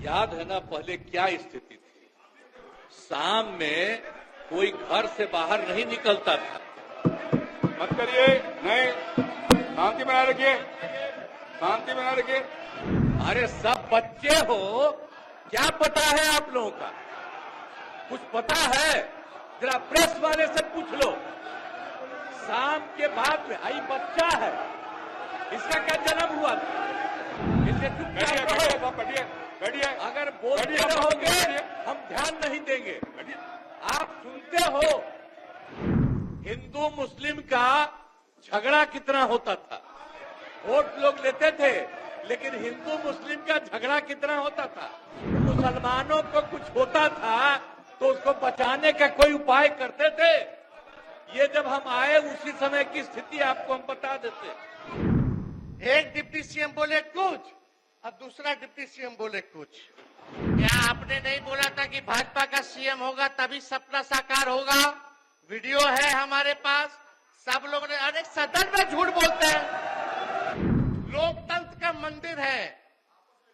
याद है ना पहले क्या स्थिति थी। शाम में कोई घर से बाहर नहीं निकलता था। मत करिए, नहीं, शांति बनाए रखिए, शांति बनाए रखिए। अरे सब बच्चे हो, क्या पता है आप लोगों का? कुछ पता है? जरा प्रेस वाले से पूछ लो। शाम के बाद में आई बच्चा है, इसका क्या जन्म हुआ था? इसे चुपचाप रहो। बैठिए, अगर बोलते रहोगे हम ध्यान नहीं देंगे। आप सुनते हो हिंदू मुस्लिम का झगड़ा कितना होता था। वोट लोग लेते थे, लेकिन हिंदू मुस्लिम का झगड़ा कितना होता था। मुसलमानों को कुछ होता था तो उसको बचाने का कोई उपाय करते थे। ये जब हम आए उसी समय की स्थिति आपको हम बता देते। एक डिप्टी सीएम बोले कुछ और दूसरा डिप्टी सीएम बोले कुछ। क्या आपने नहीं बोला था कि भाजपा का सीएम होगा तभी सपना साकार होगा? वीडियो है हमारे पास, सब लोग ने। अरे सदन में झूठ बोलते हैं। लोकतंत्र का मंदिर है,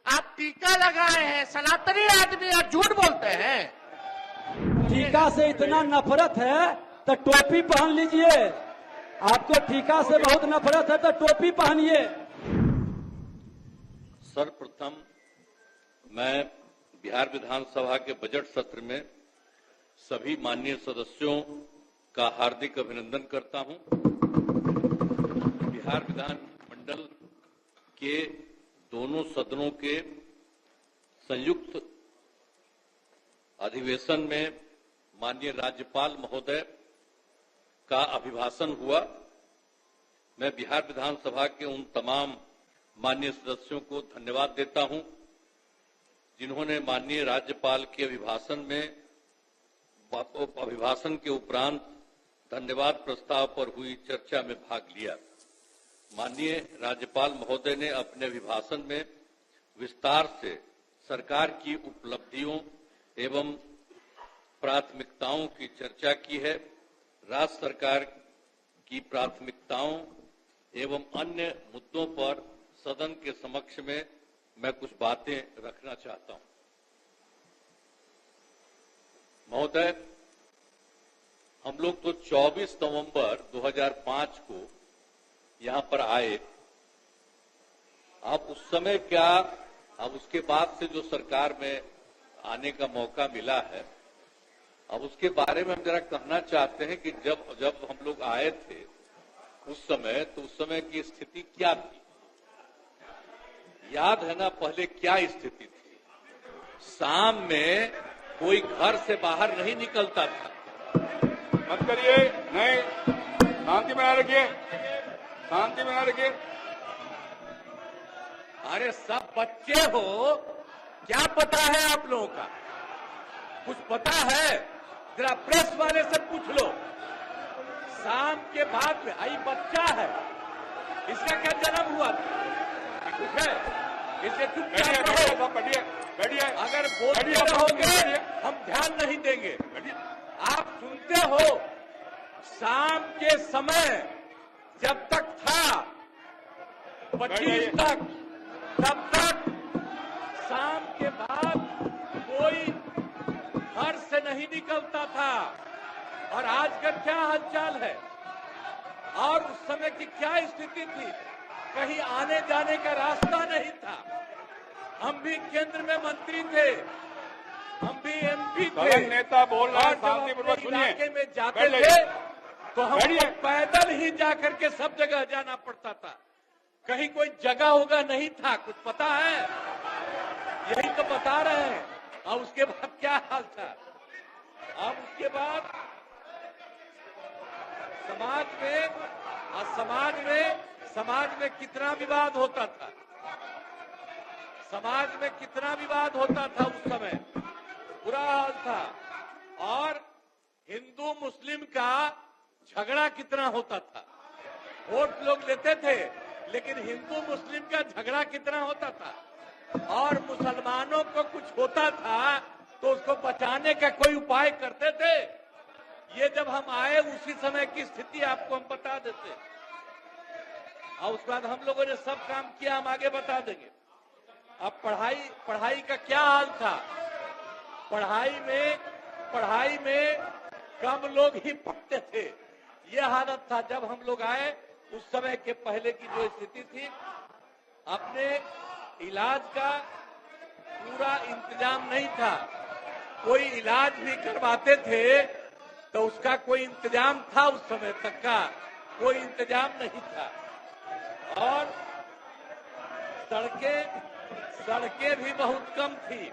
आप टीका लगाए हैं, सनातनी आदमी और झूठ बोलते हैं। टीका से इतना नफरत है तो टोपी पहन लीजिए। आपको टीका से बहुत नफरत है तो टोपी पहनिए। सर्वप्रथम मैं बिहार विधानसभा के बजट सत्र में सभी माननीय सदस्यों का हार्दिक अभिनंदन करता हूं। बिहार विधानमंडल के दोनों सदनों के संयुक्त अधिवेशन में माननीय राज्यपाल महोदय का अभिभाषण हुआ। मैं बिहार विधानसभा के उन तमाम माननीय सदस्यों को धन्यवाद देता हूं जिन्होंने माननीय राज्यपाल के अभिभाषण के उपरांत धन्यवाद प्रस्ताव पर हुई चर्चा में भाग लिया। माननीय राज्यपाल महोदय ने अपने अभिभाषण में विस्तार से सरकार की उपलब्धियों एवं प्राथमिकताओं की चर्चा की है। राज्य सरकार की प्राथमिकताओं एवं अन्य मुद्दों पर सदन के समक्ष में मैं कुछ बातें रखना चाहता हूं। महोदय, हम लोग तो 24 नवंबर 2005 को यहां पर आए। अब उस समय क्या, अब उसके बाद से जो सरकार में आने का मौका मिला है, अब उसके बारे में हम जरा कहना चाहते हैं कि जब हम लोग आए थे उस समय की स्थिति क्या थी। याद है ना पहले क्या स्थिति थी। शाम में कोई घर से बाहर नहीं निकलता था। मत करिए, नहीं, शांति बनाए रखिए, शांति बनाए रखिए। अरे सब बच्चे हो, क्या पता है आप लोगों का? कुछ पता है? जरा प्रेस वाले से पूछ लो। शाम के बाद में आई बच्चा है, इसका क्या जन्म हुआ था? कुछ है? इसे चुपचाप रहो। बैठिए, अगर बोलते रहोगे हम ध्यान नहीं देंगे। आप सुनते हो शाम के समय जब तक था 25 तक, तब तक शाम के बाद कोई घर से नहीं निकलता था। और आज का क्या हालचाल है और उस समय की क्या स्थिति थी? कहीं आने जाने का रास्ता नहीं था। हम भी केंद्र में मंत्री थे, हम भी एमपी थे। नेता बोल रहा है, और जब शांतिपूर्वक अपने सुनिए। इलाके में जाते थे तो हम पैदल ही जाकर के सब जगह जाना पड़ता था। कहीं कोई जगह होगा नहीं था। कुछ पता है? यही तो बता रहे हैं। और उसके बाद क्या हाल था? अब उसके बाद समाज में कितना विवाद होता था। समाज में कितना विवाद होता था उस समय, बुरा हाल था। और हिंदू मुस्लिम का झगड़ा कितना होता था। वोट लोग लेते थे, लेकिन हिंदू मुस्लिम का झगड़ा कितना होता था। और मुसलमानों को कुछ होता था तो उसको बचाने का कोई उपाय करते थे। ये जब हम आए उसी समय की स्थिति आपको हम बता देते। और उसके बाद हम लोगों ने सब काम किया, हम आगे बता देंगे। अब पढ़ाई का क्या हाल था? पढ़ाई में कम लोग ही पढ़ते थे। ये हालत था जब हम लोग आए। उस समय के पहले की जो स्थिति थी, अपने इलाज का पूरा इंतजाम नहीं था। कोई इलाज भी करवाते थे तो उसका कोई इंतजाम था, उस समय तक का कोई इंतजाम नहीं था। और सड़कें भी बहुत कम थी।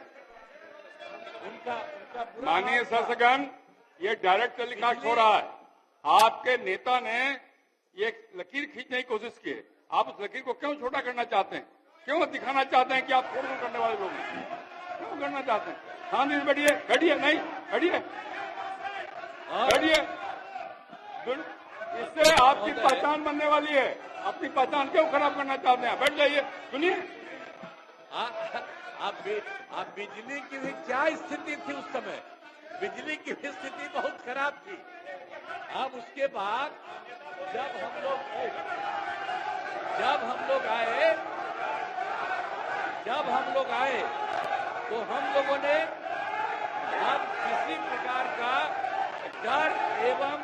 उनका बुरा माननीय हाल था। शासकगण, ये डायरेक्ट टेलीकास्ट हो रहा है। आपके नेता ने ये लकीर खींचने की कोशिश की है। आप उस लकीर को क्यों छोटा करना चाहते हैं? क्यों दिखाना चाहते हैं कि आप तोड़ करने वाले लोग हैं? क्यों करना चाहते हैं? शांति से बैठिए, बैठिए, नहीं बैठिए, बैठिए। इससे आपकी पहचान बनने वाली है। अपनी पहचान क्यों खराब करना चाहते हैं? बैठ जाइए, सुनिए। आप बिजली की भी क्या स्थिति थी उस समय? बिजली की भी स्थिति बहुत खराब थी। अब उसके बाद जब हम लोग आए तो हम लोगों ने अब किसी प्रकार का डर एवं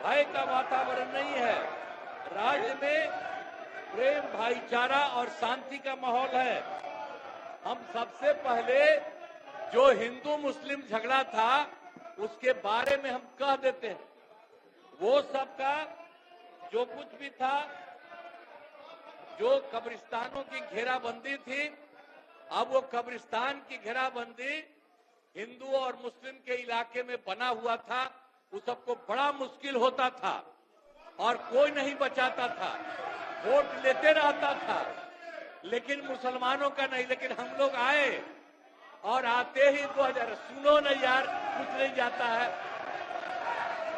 भय का वातावरण नहीं है। राज्य में प्रेम, भाईचारा और शांति का माहौल है। हम सबसे पहले जो हिंदू मुस्लिम झगड़ा था उसके बारे में हम कह देते हैं। वो सबका जो कुछ भी था, जो कब्रिस्तानों की घेराबंदी थी, अब वो कब्रिस्तान की घेराबंदी हिंदू और मुस्लिम के इलाके में बना हुआ था। वो सबको बड़ा मुश्किल होता था और कोई नहीं बचाता था। वोट लेते रहता था, लेकिन मुसलमानों का नहीं। लेकिन हम लोग आए और आते ही 2000, सुनो न यार, कुछ नहीं जाता है।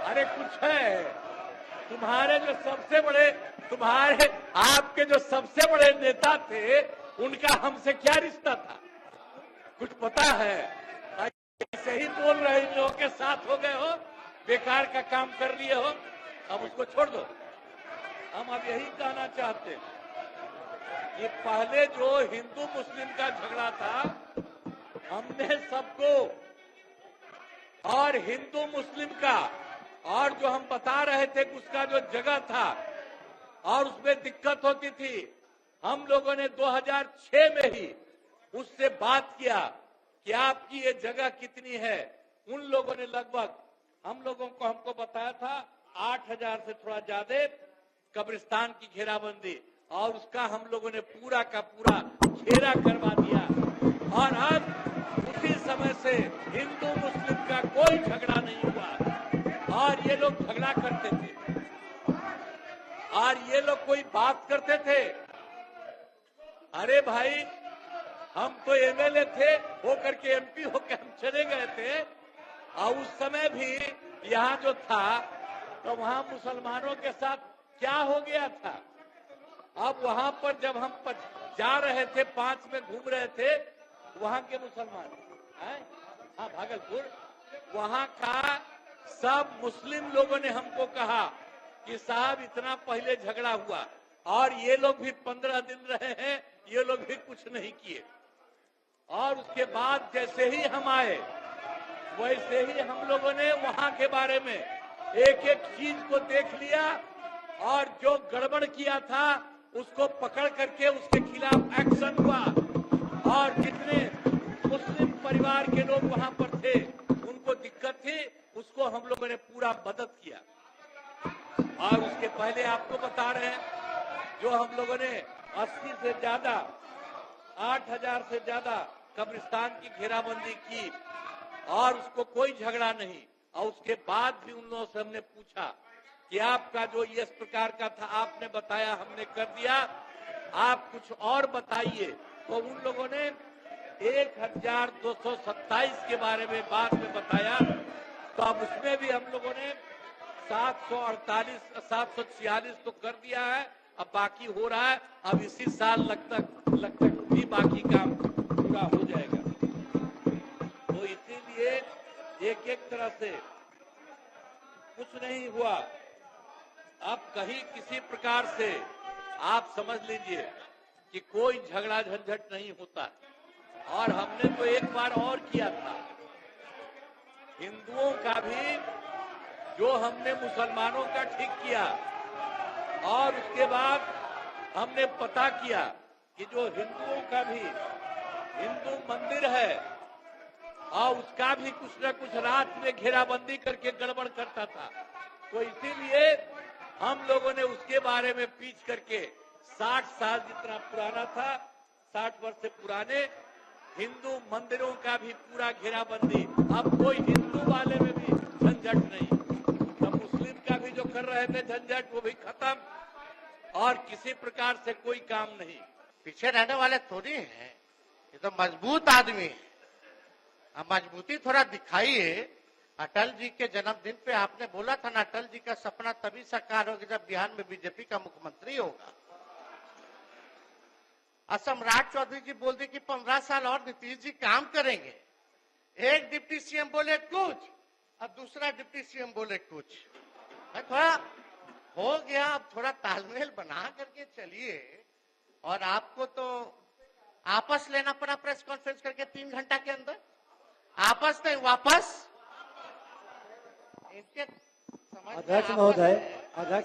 अरे कुछ है। आपके जो सबसे बड़े नेता थे, उनका हमसे क्या रिश्ता था? कुछ पता है? ऐसे ही बोल रहे इन लोगों के साथ हो गए हो, बेकार का काम कर लिए हो। अब उसको छोड़ दो। हम अब यही कहना चाहते हैं कि पहले जो हिंदू मुस्लिम का झगड़ा था, हमने सबको, और हिंदू मुस्लिम का, और जो हम बता रहे थे कि उसका जो जगह था और उसमें दिक्कत होती थी, हम लोगों ने 2006 में ही उससे बात किया कि आपकी ये जगह कितनी है। उन लोगों ने लगभग हमको बताया था 8000 से थोड़ा ज्यादा कब्रिस्तान की घेराबंदी, और उसका हम लोगों ने पूरा का पूरा घेरा करवा दिया। और अब उसी समय से हिंदू मुस्लिम का कोई झगड़ा नहीं हुआ। और ये लोग झगड़ा करते थे और ये लोग कोई बात करते थे। अरे भाई, हम तो एमएलए थे, होकर के एमपी होकर हम चले गए थे। और उस समय भी यहाँ जो था तो वहाँ मुसलमानों के साथ क्या हो गया था। अब वहाँ पर जब हम जा रहे थे, 5 में घूम रहे थे, वहाँ के मुसलमान, हाँ भागलपुर, वहाँ का सब मुस्लिम लोगों ने हमको कहा कि साहब इतना पहले झगड़ा हुआ और ये लोग भी 15 दिन रहे हैं, ये लोग भी कुछ नहीं किए। और उसके बाद जैसे ही हम आए, वैसे ही हम लोगों ने वहां के बारे में एक एक चीज को देख लिया और जो गड़बड़ किया था उसको पकड़ करके उसके खिलाफ एक्शन हुआ। और जितने मुस्लिम परिवार के लोग वहां पर थे, उनको दिक्कत थी, उसको हम लोगों ने पूरा मदद किया। और उसके पहले आपको बता रहे हैं, जो हम लोगों ने 80 से ज्यादा, 8000 से ज्यादा कब्रिस्तान की घेराबंदी की और उसको कोई झगड़ा नहीं। और उसके बाद भी उन लोगों से हमने पूछा कि आपका जो इस प्रकार का था, आपने बताया, हमने कर दिया, आप कुछ और बताइए। तो उन लोगों ने 1227 के बारे में बाद में बताया। तो अब उसमें भी हम लोगों ने 748, 746 तो कर दिया है, अब बाकी हो रहा है। अब इसी साल लगता भी बाकी काम पूरा हो जाएगा। तो इसीलिए एक तरह से कुछ नहीं हुआ। अब कहीं किसी प्रकार से आप समझ लीजिए कि कोई झगड़ा झंझट नहीं होता। और हमने तो एक बार और किया था, हिंदुओं का भी जो हमने मुसलमानों का ठीक किया, और उसके बाद हमने पता किया कि जो हिंदुओं का भी हिंदू मंदिर है और उसका भी कुछ न कुछ रात में घेराबंदी करके गड़बड़ करता था, तो इसीलिए हम लोगों ने उसके बारे में पीछ करके 60 साल जितना पुराना था, 60 वर्ष से पुराने हिंदू मंदिरों का भी पूरा घेराबंदी। अब कोई हिंदू वाले में भी झंझट नहीं, तो मुस्लिम का भी जो कर रहे थे झंझट वो भी खत्म, और किसी प्रकार से कोई काम नहीं। पीछे रहने वाले थोड़ी हैं, ये तो मजबूत आदमी है। अब मजबूती थोड़ा दिखाइए। अटल जी के जन्मदिन पे आपने बोला था ना, अटल जी का सपना तभी साकार होगा जब बिहार में बीजेपी का मुख्यमंत्री होगा। और सम्राट चौधरी जी बोल दिए कि 15 साल और नीतीश जी काम करेंगे। एक डिप्टी सीएम बोले कुछ और दूसरा डिप्टी सीएम बोले कुछ। थोड़ा हो गया, अब थोड़ा तालमेल बना करके चलिए। और आपको तो आपस लेना पड़ा प्रेस कॉन्फ्रेंस करके 3 घंटा के अंदर, आपस नहीं वापस। इनके समझ अध्यक्ष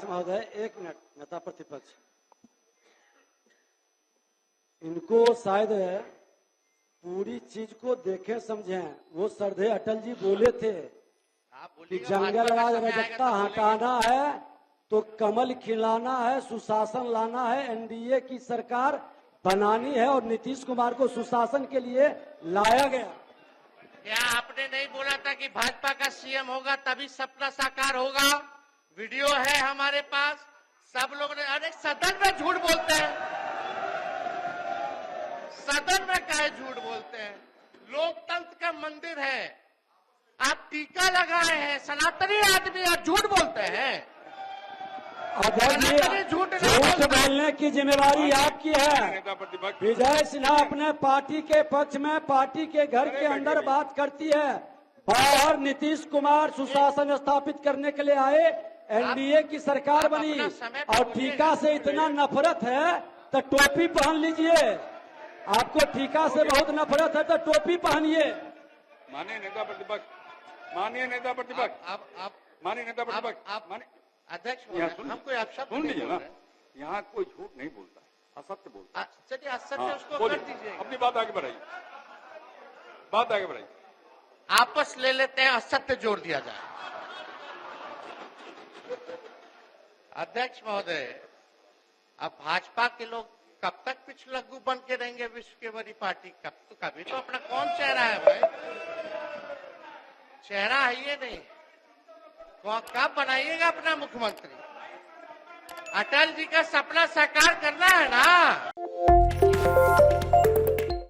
महोदय 1 मिनट। नेता प्रतिपक्ष, इनको शायद पूरी चीज को देखें समझें। वो श्रद्धेय अटल जी बोले थे कि जंगल राज रजकता हटाना है तो कमल खिलाना है, सुशासन लाना है, एनडीए की सरकार बनानी है, और नीतीश कुमार को सुशासन के लिए लाया गया। क्या आपने नहीं बोला था कि भाजपा का सीएम होगा तभी सपना साकार होगा? वीडियो है हमारे पास, सब लोग ने। अरे सदन में झूठ बोलते हैं, सदन में काहे झूठ बोलते हैं? लोकतंत्र का मंदिर है, आप टीका लगाए हैं, सनातनी आदमी और झूठ बोलते हैं। झूठ बोलने की जिम्मेवारी आपकी है। नेता प्रतिपक्ष विजय सिन्हा अपने पार्टी के पक्ष में पार्टी के घर के अंदर बात करती है, बाहर नीतीश कुमार सुशासन स्थापित करने के लिए आए, एनडीए की सरकार बनी, और टीका से इतना नफरत है तो टोपी पहन लीजिए। आपको टीका से बहुत नफरत है तो टोपी पहनिए। माननीय नेता प्रतिपक्ष, माननीय नेता प्रतिपक्ष, माननीय नेता प्रतिपक्ष, अध्यक्ष हम कोई सुन लीजिए ना, यहाँ कोई झूठ नहीं बोलता, असत्य बोलता। चलिए असत्य हाँ, उसको बोलिए, कर दीजिए, अपनी बात आगे बढ़ाइए, बात आगे बढ़ाइए। आपस ले लेते हैं, असत्य जोड़ दिया जाए। अध्यक्ष महोदय, अब भाजपा के लोग कब तक पिछलग्गू बन के रहेंगे विश्व की बड़ी पार्टी? कभी तो अपना कौन चेहरा है भाई? चेहरा है ये नहीं, कब बनाइएगा अपना मुख्यमंत्री? अटल जी का सपना साकार करना है ना।